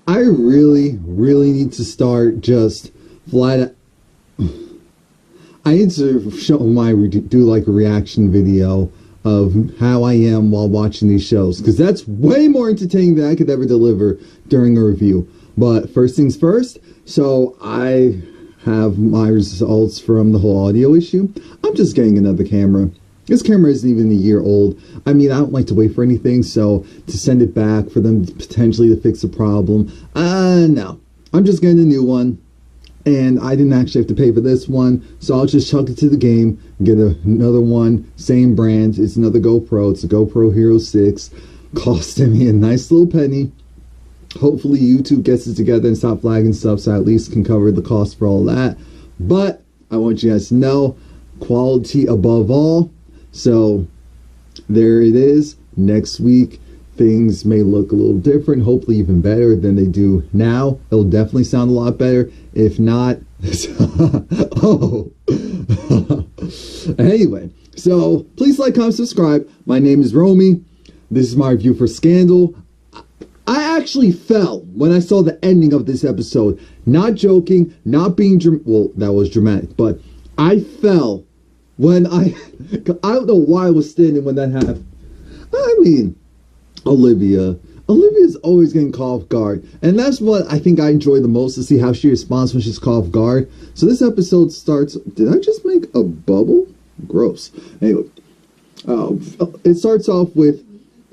I really, really need to start just flat. I need to show do like a reaction video of how I am while watching these shows, because that's way more entertaining than I could ever deliver during a review. But first things first, so I have my results from the whole audio issue. I'm just getting another camera. This camera isn't even a year old. I mean, I don't like to wait for anything, so to send it back for them potentially to fix a problem, no. I'm just getting a new one, and I didn't actually have to pay for this one, so I'll just chuck it to the game, get another one, same brand. It's another GoPro. It's a GoPro Hero 6. Costing me a nice little penny. Hopefully YouTube gets it together and stop flagging stuff, so I at least can cover the cost for all that. But I want you guys to know, quality above all. So there it is. Next week, things may look a little different, hopefully even better than they do now. It'll definitely sound a lot better. If not, oh. Anyway, so please like, comment, subscribe. My name is Romie. This is my review for Scandal. I actually fell when I saw the ending of this episode. Not joking, not being well, that was dramatic, but I fell when I don't know why I was standing when that happened. I mean, Olivia's always getting caught off guard, and that's what I think I enjoy the most, to see how she responds when she's caught off guard. So this episode starts. Did I just make a bubble? Gross. Anyway, it starts off with,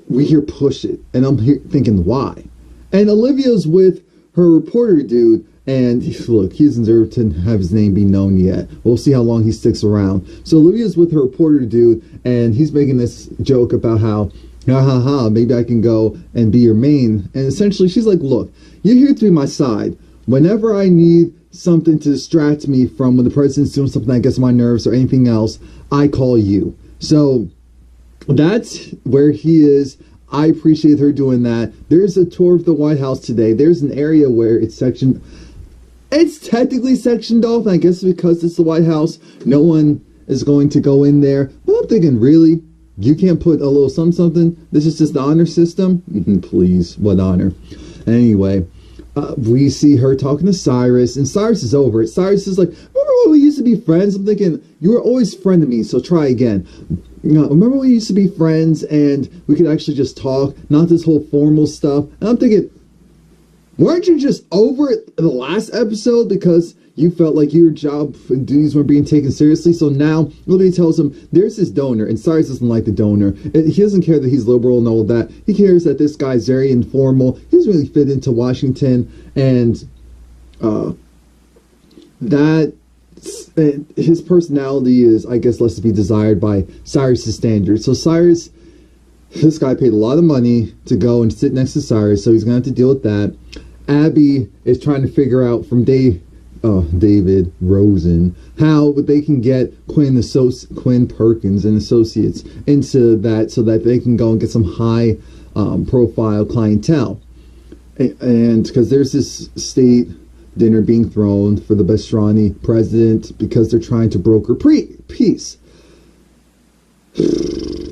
we hear "push it," and I'm here thinking why, and Olivia's with her reporter dude. And look, he doesn't deserve to have his name be known yet. We'll see how long he sticks around. So Olivia's with her reporter dude, and he's making this joke about how, maybe I can go and be your main. And essentially, she's like, look, you're here to be my side. Whenever I need something to distract me from when the president's doing something that gets on my nerves or anything else, I call you. So that's where he is. I appreciate her doing that. There's a tour of the White House today. There's an area where it's sectioned. It's technically sectioned off, and I guess because it's the White House, no one is going to go in there. But I'm thinking, really? You can't put a little something? This is just the honor system? Please, what honor? Anyway, we see her talking to Cyrus, and Cyrus is over it. Cyrus is like, remember when we used to be friends? I'm thinking, you were always friend to me, so try again. Remember when we used to be friends, and we could actually just talk, not this whole formal stuff? And I'm thinking, weren't you just over it the last episode because you felt like your job and duties weren't being taken seriously? So now Olivia tells him there's this donor, and Cyrus doesn't like the donor. He doesn't care that he's liberal and all that. He cares that this guy's very informal. He doesn't really fit into Washington, and that his personality is, I guess, less to be desired by Cyrus's standards. So Cyrus, this guy paid a lot of money to go and sit next to Cyrus, so he's gonna have to deal with that. Abby is trying to figure out from David Rosen how they can get Quinn Perkins and Associates into that, so that they can go and get some high profile clientele. And because there's this state dinner being thrown for the Pastrani president because they're trying to broker peace.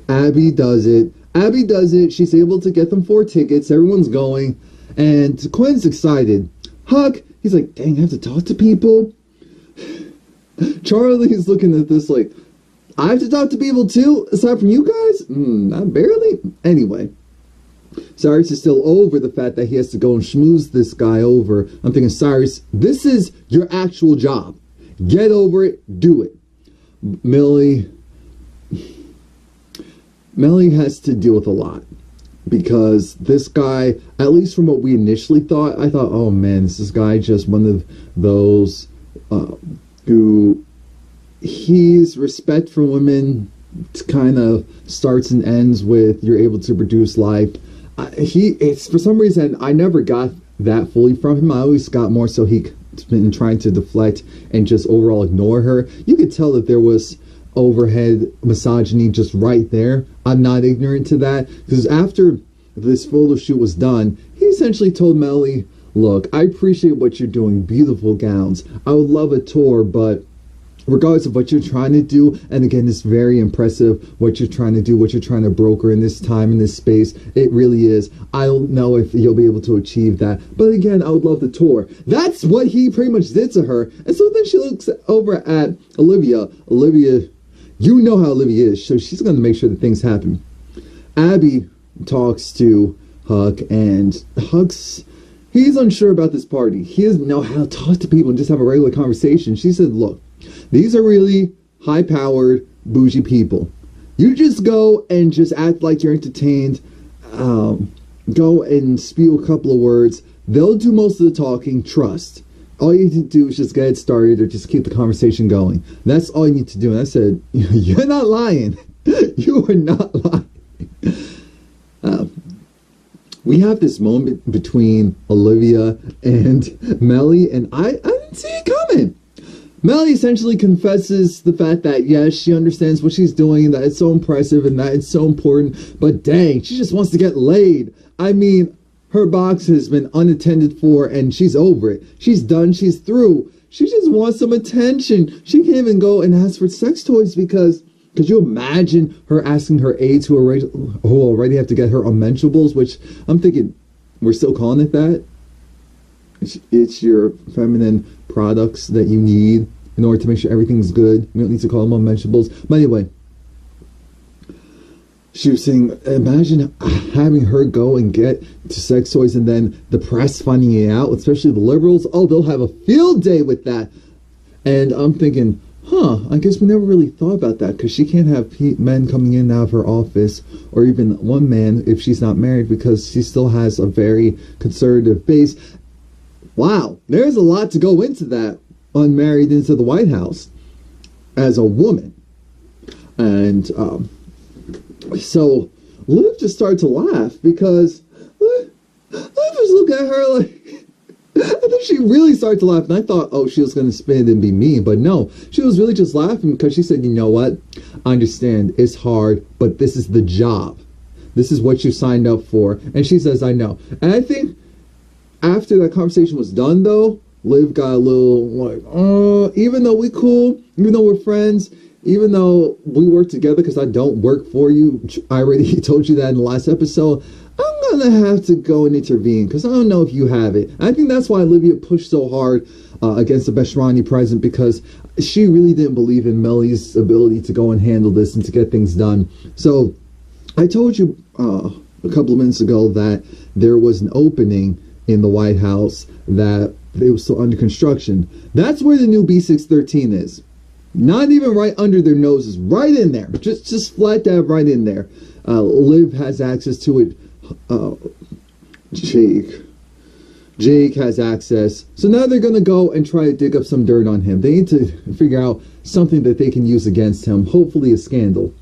Abby does it. She's able to get them 4 tickets. Everyone's going. And Quinn's excited. Huck, he's like, dang, I have to talk to people. Charlie's looking at this like, I have to talk to people too, aside from you guys? Not barely. Anyway, Cyrus is still over the fact that he has to go and schmooze this guy over. I'm thinking, Cyrus, this is your actual job. Get over it. Do it. Mellie has to deal with a lot, because this guy, at least from what we initially thought, I thought, oh man, is this guy just one of those who his respect for women kind of starts and ends with you're able to produce life. It's for some reason I never got that fully from him. I always got more so he's been trying to deflect and just overall ignore her. You could tell that there was overhead misogyny just right there. I'm not ignorant to that, because after this photo shoot was done, he essentially told Mellie, look, I appreciate what you're doing, beautiful gowns, I would love a tour, but regardless of what you're trying to do. And again, it's very impressive what you're trying to do, what you're trying to broker in this time, in this space. It really is. I don't know if you'll be able to achieve that, but again, I would love the tour. That's what he pretty much did to her. And so then she looks over at Olivia. Olivia, you know how Olivia is, so she's going to make sure that things happen. Abby talks to Huck, and he's unsure about this party. He doesn't know how to talk to people and just have a regular conversation. She said, look, these are really high-powered, bougie people. You just go and just act like you're entertained. Go and spew a couple of words. They'll do most of the talking. Trust. All you need to do is just get it started or just keep the conversation going. That's all you need to do. And I said, you're not lying. You are not lying. We have this moment between Olivia and Mellie, and I didn't see it coming. Mellie essentially confesses the fact that, yes, she understands what she's doing, that it's so impressive and that it's so important, but dang, she just wants to get laid. I mean, her box has been unattended for, and she's over it. She's done. She's through. She just wants some attention. She can't even go and ask for sex toys because... Could you imagine her asking her aides who already have to get her unmentionables, which I'm thinking, we're still calling it that? It's your feminine products that you need in order to make sure everything's good. We don't need to call them unmentionables. But anyway, she was saying, imagine having her go and get to sex toys and then the press finding it out, especially the liberals. Oh, they'll have a field day with that. And I'm thinking... I guess we never really thought about that because she can't have men coming in and out of her office or even one man if she's not married because she still has a very conservative base. Wow, there's a lot to go into that, unmarried into the White House as a woman. And so Liv just started to laugh because Liv was looking at her like... I think she really started to laugh, and I thought, oh, she was going to spin it and be mean, but no, she was really just laughing because she said, you know what, I understand, it's hard, but this is the job. This is what you signed up for, and she says, I know. And I think after that conversation was done, though, Liv got a little like, even though we cool, even though we're friends, even though we work together because I don't work for you, I already told you that in the last episode, I'm going to have to go and intervene because I don't know if you have it. I think that's why Olivia pushed so hard against the Beshrani president because she really didn't believe in Mellie's ability to go and handle this and to get things done. So I told you a couple of minutes ago that there was an opening in the White House that it was still under construction. That's where the new B613 is. Not even right under their noses, right in there. Just flat dab right in there. Liv has access to it. Jake has access. So now they're going to go and try to dig up some dirt on him. They need to figure out something that they can use against him. Hopefully a scandal.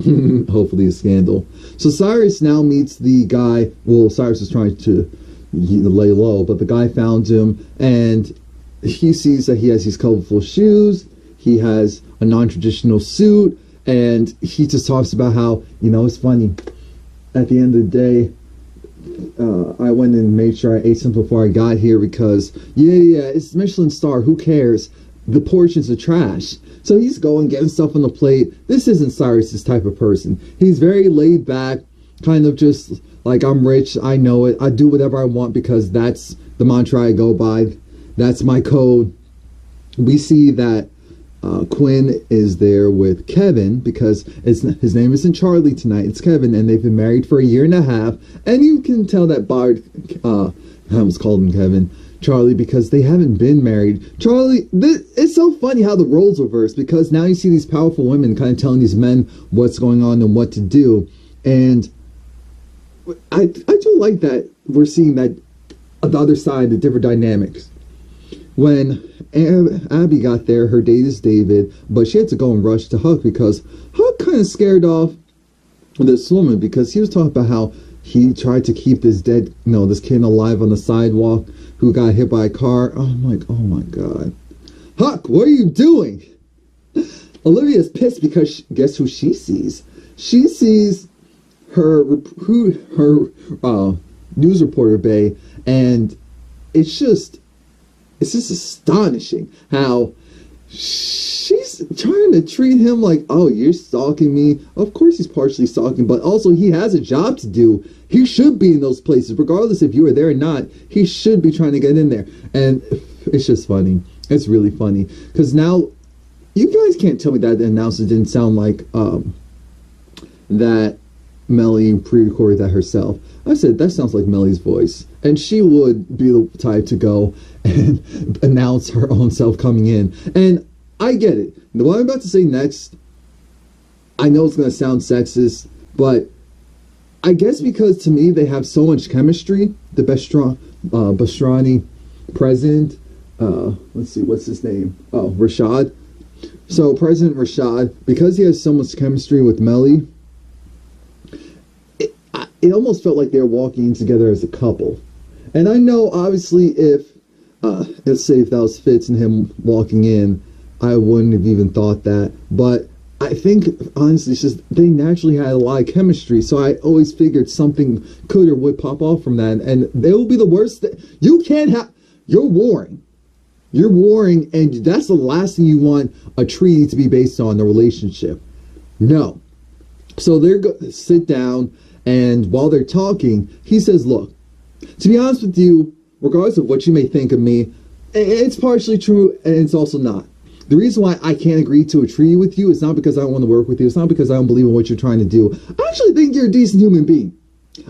Hopefully a scandal. So Cyrus now meets the guy. Well, Cyrus is trying to lay low, but the guy found him and he sees that he has these colorful shoes. He has a non-traditional suit, and he just talks about how, you know, it's funny. At the end of the day, I went and made sure I ate something before I got here because, yeah, it's Michelin star. Who cares? The portions are trash. So he's going, getting stuff on the plate. This isn't Cyrus's type of person. He's very laid back, kind of just like, I'm rich, I know it. I do whatever I want because that's the mantra I go by. That's my code. We see that Quinn is there with Kevin because his name isn't Charlie tonight, it's Kevin, and they've been married for 1.5 years, and you can tell that Bard, I almost called him Kevin, Charlie, because they haven't been married. Charlie, it's so funny how the roles reverse because now you see these powerful women kind of telling these men what's going on and what to do, and I do like that we're seeing that on the other side, the different dynamics. When Abby got there, her date is David, but she had to go and rush to Huck because Huck kind of scared off this woman because he was talking about how he tried to keep this kid alive on the sidewalk who got hit by a car. I'm like, oh my God. Huck, what are you doing? Olivia's pissed because guess who she sees? She sees her news reporter, Bay, and it's just astonishing how she's trying to treat him like, oh, you're stalking me. Of course he's partially stalking, but also he has a job to do. He should be in those places, regardless if you were there or not. He should be trying to get in there. And it's just funny. It's really funny. Because now, you guys can't tell me that the announcement didn't sound like that Mellie pre-recorded that herself. I said, that sounds like Mellie's voice. And she would be the type to go and announce her own self coming in. And I get it. What I'm about to say next, I know it's going to sound sexist, but I guess because to me they have so much chemistry. The Bastrani president, let's see, what's his name? Oh, Rashad. So President Rashad, because he has so much chemistry with Mellie, it almost felt like they were walking together as a couple. And I know, obviously, let's say if that was Fitz and him walking in, I wouldn't have even thought that. But I think, honestly, it's just they naturally had a lot of chemistry. So I always figured something could or would pop off from that. And they will be the worst. You can't have... You're warring. You're warring, and that's the last thing you want a treaty to be based on, a relationship. No. So they're going to sit down, and while they're talking, he says, look, to be honest with you, regardless of what you may think of me, it's partially true, and it's also not. The reason why I can't agree to a treaty with you is not because I don't want to work with you. It's not because I don't believe in what you're trying to do. I actually think you're a decent human being.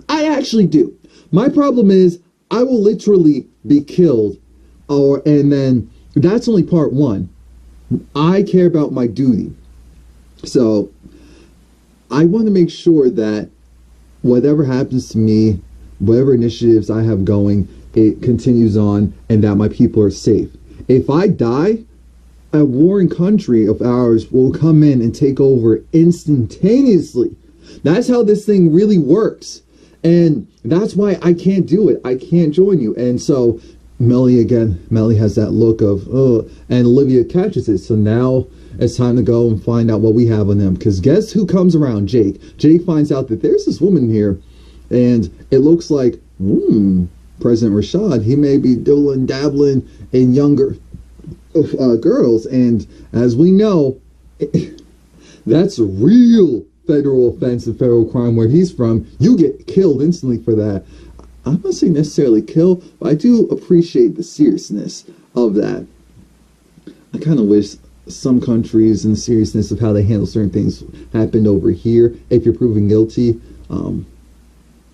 I actually do. My problem is I will literally be killed, and then that's only part one. I care about my duty. So I want to make sure that whatever happens to me, whatever initiatives I have going, it continues on, and that my people are safe. If I die, a warring country of ours will come in and take over instantaneously. That's how this thing really works. And that's why I can't do it. I can't join you. And so Mellie has that look of, oh, and Olivia catches it. So now it's time to go and find out what we have on them. Because guess who comes around? Jake. Jake finds out that there's this woman here, and it looks like, President Rashad, he may be dabbling in younger girls. And as we know, that's a real federal offense and federal crime where he's from. You get killed instantly for that. I'm not saying necessarily kill, but I do appreciate the seriousness of that. I kind of wish some countries and the seriousness of how they handle certain things happened over here if you're proven guilty.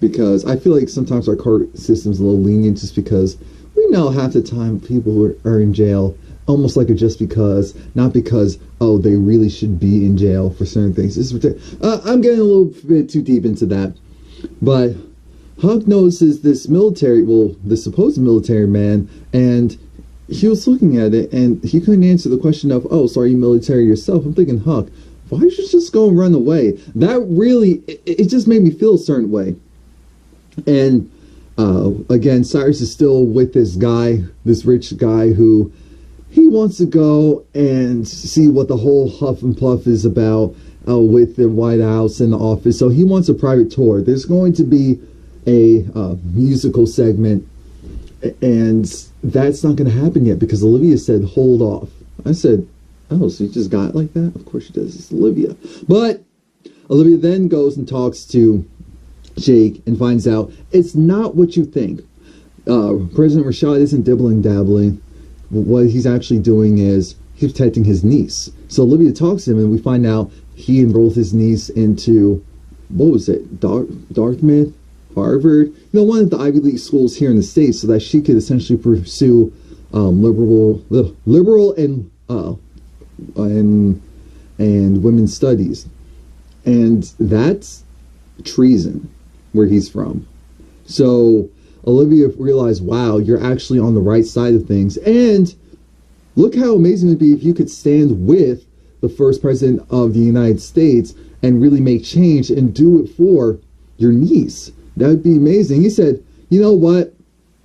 Because I feel like sometimes our court system's a little lenient just because we know half the time people who are in jail almost like a just because, not because, oh, they really should be in jail for certain things. I'm getting a little bit too deep into that. But Huck notices this supposed military man, and he was looking at it, and he couldn't answer the question of, oh, so are you military yourself? I'm thinking, Huck, why don't you just go and run away? That really, it just made me feel a certain way. And again, Cyrus is still with this guy, this rich guy who he wants to go and see what the whole huff and puff is about with the White House and the office. So he wants a private tour. There's going to be a musical segment, and that's not going to happen yet because Olivia said, hold off. I said, oh, so you just got it like that? Of course she does. It's Olivia. But Olivia then goes and talks to Jake and finds out it's not what you think. President Rashad isn't dibbling-dabbling. What he's actually doing is he's protecting his niece. So Olivia talks to him, and we find out he enrolled his niece into, what was it, Dartmouth, Harvard, one of the Ivy League schools here in the States, so that she could essentially pursue liberal and women's studies. And that's treason where he's from. So Olivia realized, wow, you're actually on the right side of things. And look how amazing it would be if you could stand with the first president of the United States and really make change and do it for your niece. That would be amazing. He said, you know what?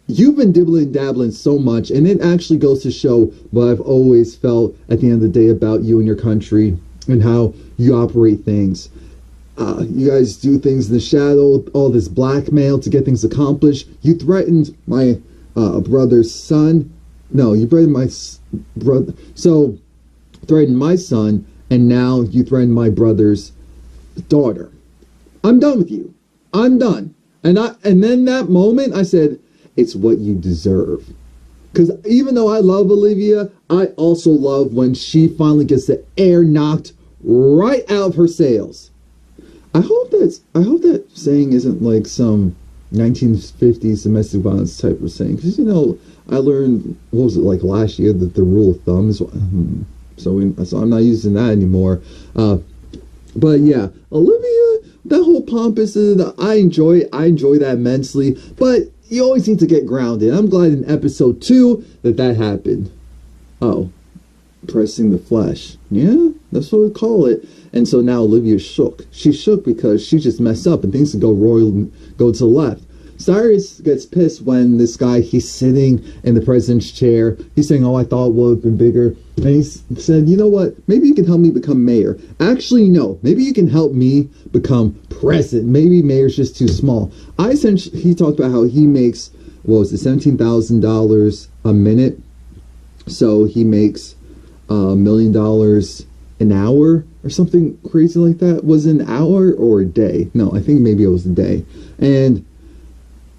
You've been dibbling-dabbling so much, and it actually goes to show what I've always felt at the end of the day about you and your country and how you operate things. You guys do things in the shadow, all this blackmail to get things accomplished. You threatened my brother's son. No, you threatened my brother. So threatened my son, and now you threaten my brother's daughter. I'm done with you. I'm done. And then that moment I said, it's what you deserve. Because even though I love Olivia, I also love when she finally gets the air knocked right out of her sails. I hope that saying isn't like some 1950s domestic violence type of saying. Because, I learned, what was it, like last year, that the rule of thumb is... So I'm not using that anymore. But yeah, Olivia, that whole pompous, I enjoy that immensely. But you always need to get grounded. I'm glad in episode 2 that happened. Oh, pressing the flesh. Yeah, that's what we call it. And so now Olivia's shook. She's shook because she just messed up and things can go to the left. Cyrus gets pissed when this guy, he's sitting in the president's chair. He's saying, oh, I thought it would have been bigger. And he said, you know what? Maybe you can help me become mayor. Actually, no. Maybe you can help me become president. Maybe mayor's just too small. He talked about how he makes, what was it, $17,000 a minute. So he makes $1 million an hour or something crazy like that. Was it an hour or a day? No, I think maybe it was a day. And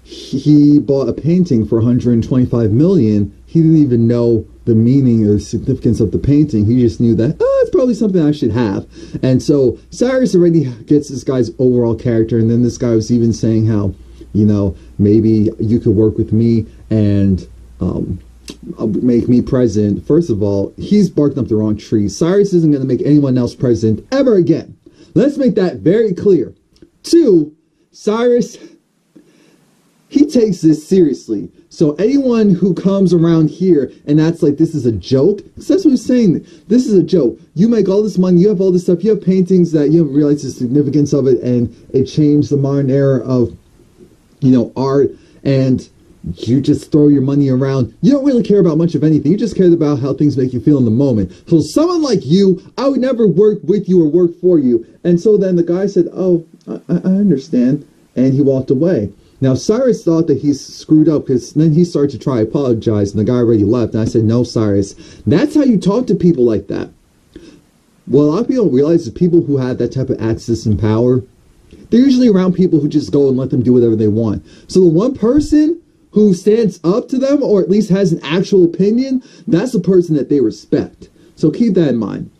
he bought a painting for $125 million. He didn't even know the meaning or significance of the painting. He just knew that, it's probably something I should have. And so Cyrus already gets this guy's overall character. And then this guy was even saying how, maybe you could work with me and make me president. First of all, he's barking up the wrong tree. Cyrus isn't going to make anyone else president ever again. Let's make that very clear. 2, Cyrus... he takes this seriously. So anyone who comes around here and acts like this is a joke, because that's what he's saying. This is a joke. You make all this money, you have all this stuff, you have paintings that you haven't realized the significance of it, and it changed the modern era of, art, and you just throw your money around. You don't really care about much of anything. You just care about how things make you feel in the moment. So someone like you, I would never work with you or work for you. And so then the guy said, oh, I understand. And he walked away. Now, Cyrus thought that he's screwed up because then he started to try to apologize and the guy already left. And I said, no, Cyrus, that's how you talk to people like that. What a lot of people don't realize is people who have that type of access and power, they're usually around people who just go and let them do whatever they want. So the one person who stands up to them or at least has an actual opinion, that's the person that they respect. So keep that in mind.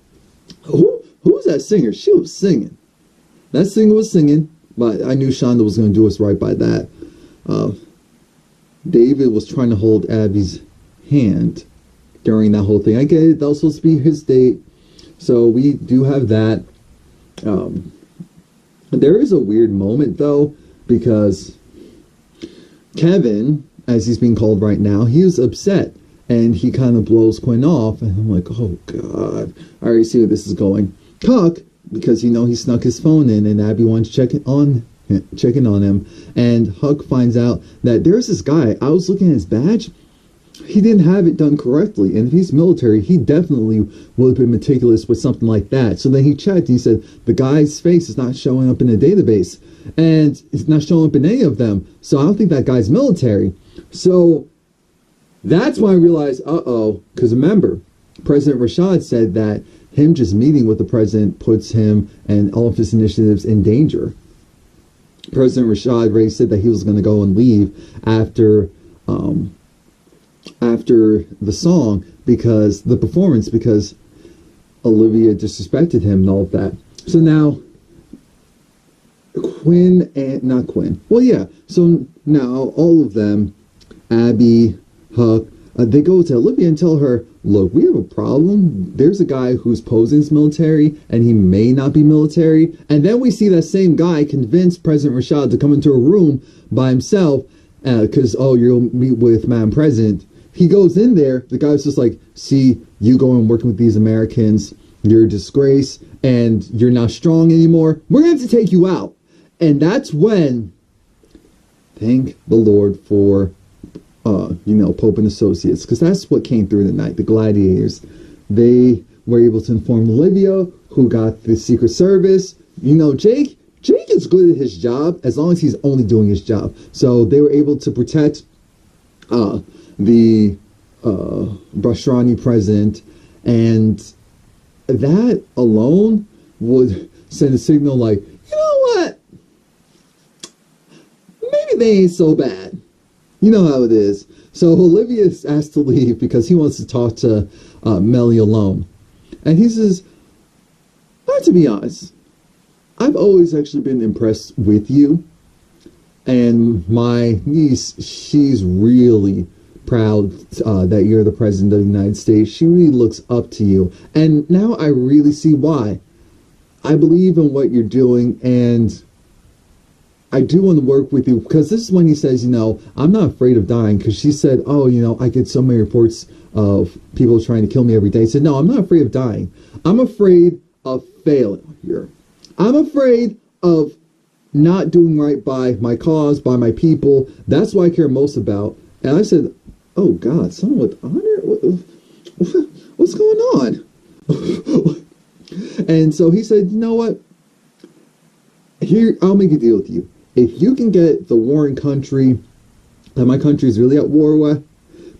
Who's that singer? She was singing. That singer was singing. But I knew Shonda was going to do us right by that. David was trying to hold Abby's hand during that whole thing. I get it. That was supposed to be his date. So we do have that. There is a weird moment, though, because Kevin, as he's being called right now, he was upset. And he kind of blows Quinn off. And I'm like, oh, God. I already see where this is going. Cuck, because he snuck his phone in and Abby wants checking on him, and Huck finds out that there's this guy. I was looking at his badge. He didn't have it done correctly, and if he's military, he definitely would have been meticulous with something like that. So then he checked and he said the guy's face is not showing up in the database, and it's not showing up in any of them. So I don't think that guy's military. So that's when I realized, because remember, President Rashad said that him just meeting with the president puts him and all of his initiatives in danger. President Rashad already said that he was going to go and leave after the song because Olivia disrespected him and all of that. So now so now all of them, Abby, Huck, they go to Olivia and tell her, look, we have a problem. There's a guy who's posing as military, and he may not be military. And then we see that same guy convince President Rashad to come into a room by himself because, you'll meet with Madam President. He goes in there. The guy's just like, see, you go and working with these Americans. You're a disgrace, and you're not strong anymore. We're going to have to take you out. And that's when, thank the Lord for... Pope and Associates, because that's what came through the night. The gladiators, they were able to inform Olivia, who got the Secret Service. Jake is good at his job as long as he's only doing his job. So they were able to protect the Bashrani president, and that alone would send a signal like, you know what? Maybe they ain't so bad. You know how it is. So Olivia is asked to leave because he wants to talk to Mellie alone. And he says, to be honest, I've always actually been impressed with you. And my niece, she's really proud that you're the president of the United States. She really looks up to you. And now I really see why. I believe in what you're doing, and I do want to work with you, because this is when he says, you know, I'm not afraid of dying, because she said, oh, you know, I get so many reports of people trying to kill me every day. He said, no, I'm not afraid of dying. I'm afraid of failing here. I'm afraid of not doing right by my cause, by my people. That's what I care most about. And I said, oh, God, someone with honor? What's going on? And so he said, you know what? Here, I'll make a deal with you. If you can get the warring country that my country is really at war with,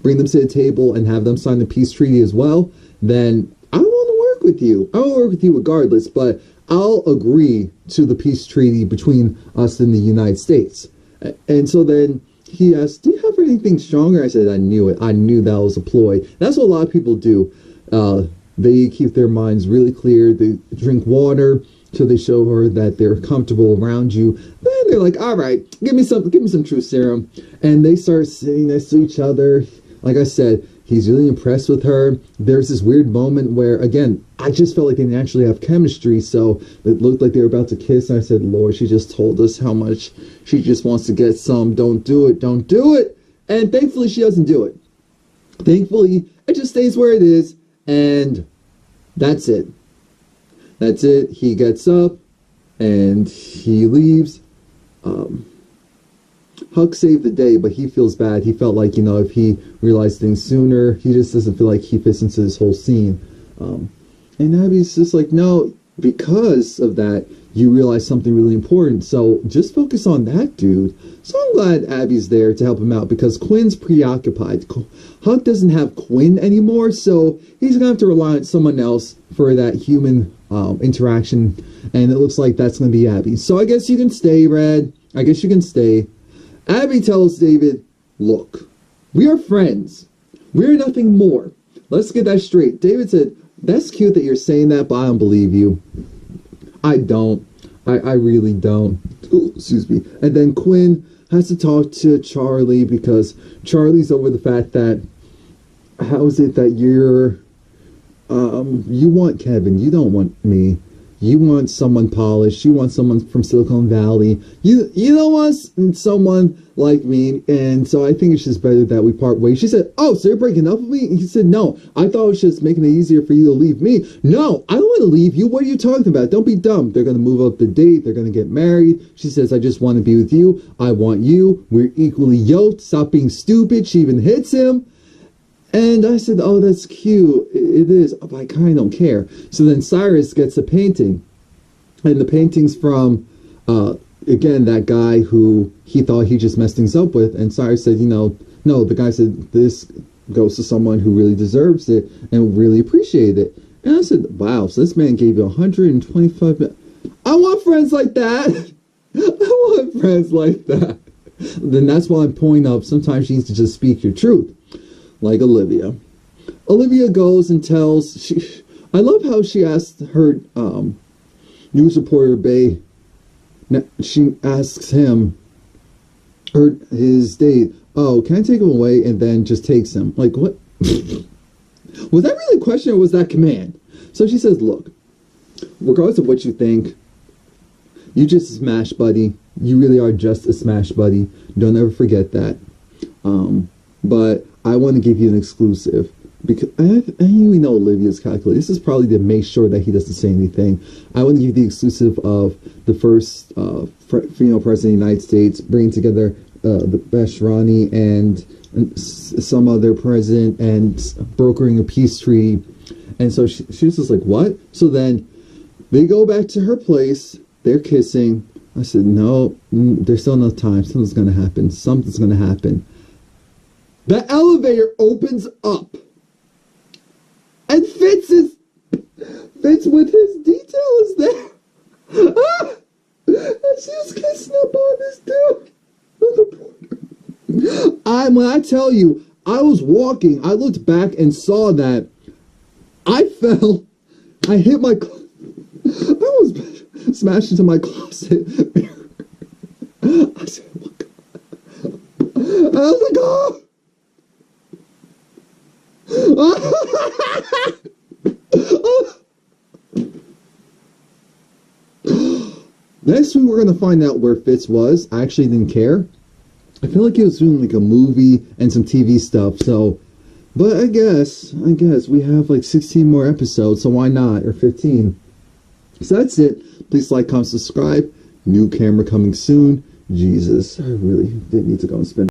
bring them to the table and have them sign the peace treaty as well, then I want to work with you. I will work with you regardless, but I'll agree to the peace treaty between us and the United States. And so then he asked, do you have anything stronger? I said, I knew it. I knew that was a ploy. That's what a lot of people do. They keep their minds really clear. They drink water till they show her that they're comfortable around you. Then they're like, all right, give me some truth serum. And they start sitting next to each other. Like I said, he's really impressed with her. There's this weird moment where, again, I just felt like they naturally have chemistry. So it looked like they were about to kiss. And I said, Lord, she just told us how much she just wants to get some. Don't do it. Don't do it. And thankfully, she doesn't do it. Thankfully, it just stays where it is. And that's it. That's it. He gets up and he leaves. Huck saved the day, but he feels bad. He felt like, you know, if he realized things sooner, he just doesn't feel like he fits into this whole scene. And Abby's just like, no, because of that, you realize something really important. So just focus on that, dude. So I'm glad Abby's there to help him out, because Quinn's preoccupied. Huck doesn't have Quinn anymore, so he's going to have to rely on someone else for that human interaction. And it looks like that's going to be Abby. So I guess you can stay, Red. I guess you can stay. Abby tells David, look, we are friends. We're nothing more. Let's get that straight. David said, that's cute that you're saying that, but I don't believe you. I don't. I really don't. Ooh, excuse me. And then Quinn has to talk to Charlie, because Charlie's over the fact that, how is it that you want Kevin, you don't want me. You want someone polished. You want someone from Silicon Valley. You don't want someone like me. And so I think it's just better that we part ways. She said, oh, so you're breaking up with me? And he said, no, I thought it was just making it easier for you to leave me. No, I don't want to leave you. What are you talking about? Don't be dumb. They're going to move up the date. They're going to get married. She says, I just want to be with you. I want you. We're equally yoked. Stop being stupid. She even hits him. And I said, oh, that's cute. It is, but I kind of don't care. So then Cyrus gets a painting. And the painting's from, again, that guy who he thought he just messed things up with. And Cyrus said, you know, no, the guy said, this goes to someone who really deserves it and really appreciated it. And I said, wow, so this man gave you 125 minutes. I want friends like that. I want friends like that. Then that's why I'm pointing up. Sometimes you need to just speak your truth. Like Olivia. Olivia goes and tells, I love how she asked her news reporter, Bay, she asks him, his date, oh, can I take him away? And then just takes him. Like, what? Was that really a question or was that command? So she says, look, regardless of what you think, you just a smash buddy. You really are just a smash buddy. Don't ever forget that. But I want to give you an exclusive, because we know Olivia's calculated. This is probably to make sure that he doesn't say anything. I want to give you the exclusive of the first female president of the United States, bringing together the Bashrani and some other president and brokering a peace treaty. And so she was just like, what? So then they go back to her place. They're kissing. I said, no, there's still enough time. Something's going to happen. Something's going to happen. The elevator opens up, and Fitz Fitz with his detail is there. Ah! And she was kissing up on this dude. When I tell you, I was walking, I looked back and saw that. I fell. I hit my... I almost smashed into my closet mirror. I said, oh my God. I was like, oh! Next week we're gonna find out where Fitz was. I actually didn't care. I feel like he was doing like a movie and some TV stuff, so but I guess we have like 16 more episodes, so why not? Or 15. So that's it. Please like, comment, subscribe. New camera coming soon. Jesus, I really didn't need to go and spend